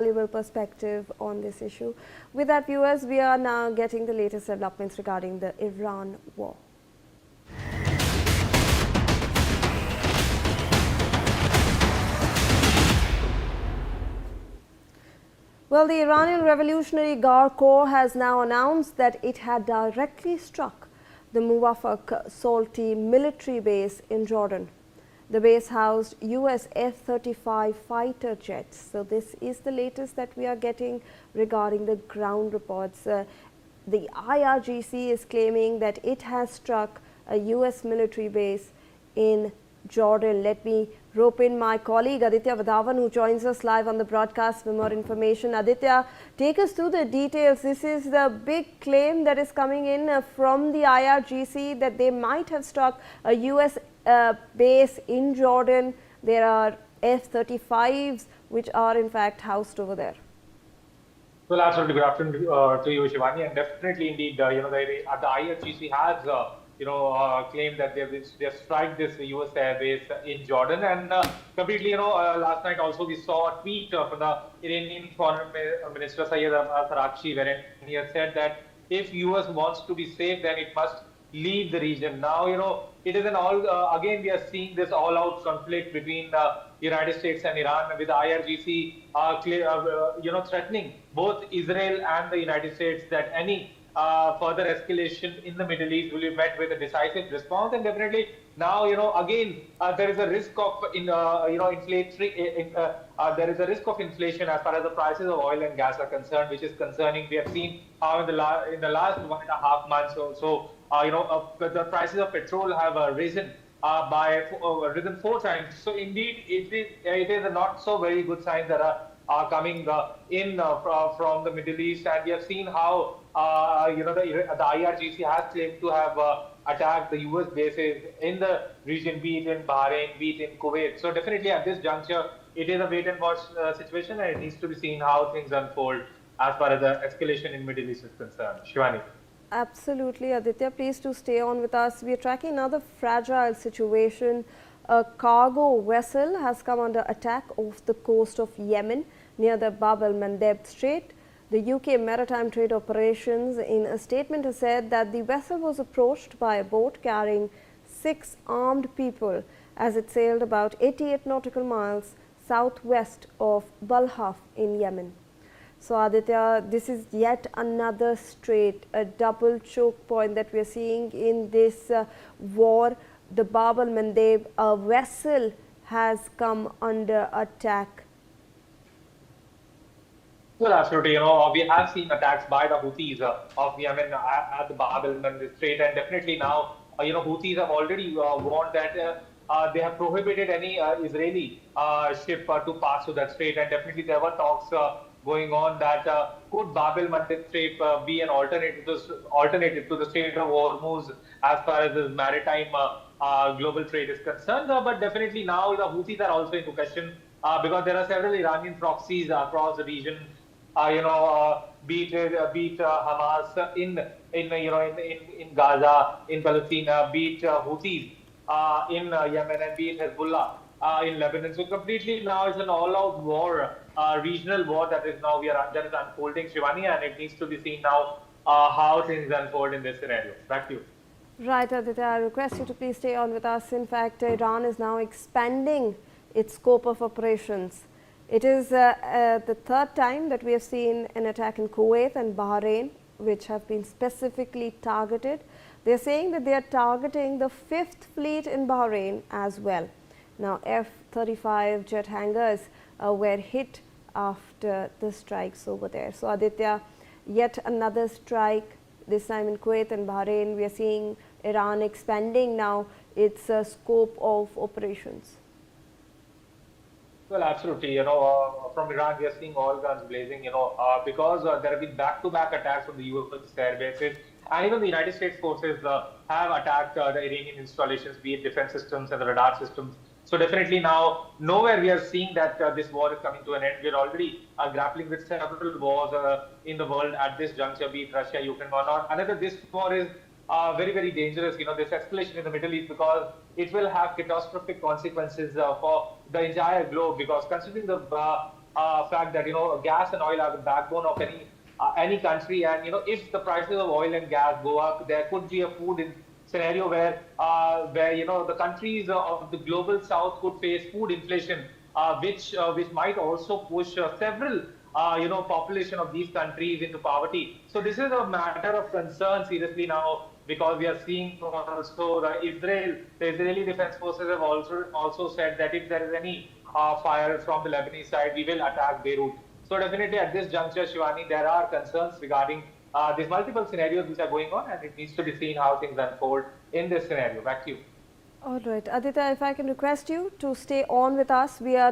valuable perspective on this issue. With that, viewers, we are now getting the latest developments regarding the Iran war. Well, the Iranian Revolutionary Guard Corps has now announced that it had directly struck the Muwaffaq Salti military base in Jordan. The base housed US F-35 fighter jets. So this is the latest that we are getting regarding the ground reports. The IRGC is claiming that it has struck a US military base in Jordan. Let me rope in my colleague Aditya Vadhavan, who joins us live on the broadcast for more information. Aditya, take us through the details. This is the big claim that is coming in from the IRGC that they might have struck a US base in Jordan. There are F-35s which are in fact housed over there. Well, absolutely. Good afternoon to you, Shivani. And definitely, indeed, the IRGC has, claimed that they've struck this US air base in Jordan. And completely, last night also we saw a tweet from the Iranian Foreign Minister Sayyid Arakchi, wherein he has said that if US wants to be safe, then it must leave the region. Now, it is an again, we are seeing this all-out conflict between the United States and Iran, with the IRGC, threatening both Israel and the United States that any further escalation in the Middle East will be met with a decisive response. And definitely now, again, there is a risk of, there is a risk of inflation as far as the prices of oil and gas are concerned, which is concerning. We have seen how in the last 1.5 months or so, the prices of petrol have risen risen 4 times. So indeed, it is a not so very good sign that are coming in from the Middle East, and we have seen how the IRGC has claimed to have attacked the US bases in the region, be it in Bahrain, be it in Kuwait. So definitely at this juncture, it is a wait and watch situation, and it needs to be seen how things unfold as far as the escalation in Middle East is concerned. Shivani. Absolutely, Aditya. Please do stay on with us. We are tracking another fragile situation. A cargo vessel has come under attack off the coast of Yemen near the Bab el-Mandeb Strait. The UK Maritime Trade Operations, in a statement, has said that the vessel was approached by a boat carrying 6 armed people as it sailed about 88 nautical miles southwest of Balhaf in Yemen. So, Aditya, this is yet another strait, a double choke point that we are seeing in this war. The Bab el-Mandeb, a vessel has come under attack. Well, absolutely. We have seen attacks by the Houthis of Yemen at the Bab el-Mandeb Strait, and definitely now, Houthis have already warned that they have prohibited any Israeli ship to pass through that strait, and definitely there were talks going on that could Bab el-Mandeb Strait be an alternative to the Strait of Hormuz as far as the maritime global trade is concerned. But definitely now the Houthis are also into question because there are several Iranian proxies across the region. Beat Hamas in Gaza, in Palestine, beat Houthis in Yemen, and beat Hezbollah in Lebanon. So completely now it's an all-out war, regional war that is unfolding, Shivani, and it needs to be seen now how things unfold in this scenario. Back to you. Right, Aditya, I request you to please stay on with us. In fact, Iran is now expanding its scope of operations. It is the 3rd time that we have seen an attack in Kuwait and Bahrain, which have been specifically targeted. They are saying that they are targeting the 5th fleet in Bahrain as well. Now, F-35 jet hangars were hit after the strikes over there. So, Aditya, yet another strike, this time in Kuwait and Bahrain. We are seeing Iran expanding now its scope of operations. Well, absolutely. From Iran, we are seeing all guns blazing, because there have been back-to-back attacks on the US air bases. And even the United States forces have attacked the Iranian installations, be it defense systems and the radar systems. So definitely now, nowhere we are seeing that this war is coming to an end. We're already grappling with several wars in the world at this juncture, be it Russia, Ukraine, or not. Another, this war is very, very dangerous, this escalation in the Middle East, because it will have catastrophic consequences for the entire globe, because considering the fact that gas and oil are the backbone of any country, and if the prices of oil and gas go up, there could be a scenario where the countries of the global south could face food inflation, which might also push several population of these countries into poverty. So this is a matter of concern seriously now, because we are seeing also the Israeli Defense Forces have also said that if there is any fire from the Lebanese side, we will attack Beirut. So definitely at this juncture, Shivani, there are concerns regarding these multiple scenarios which are going on, and it needs to be seen how things unfold in this scenario. Back to you. All right, Aditya, if I can request you to stay on with us. We are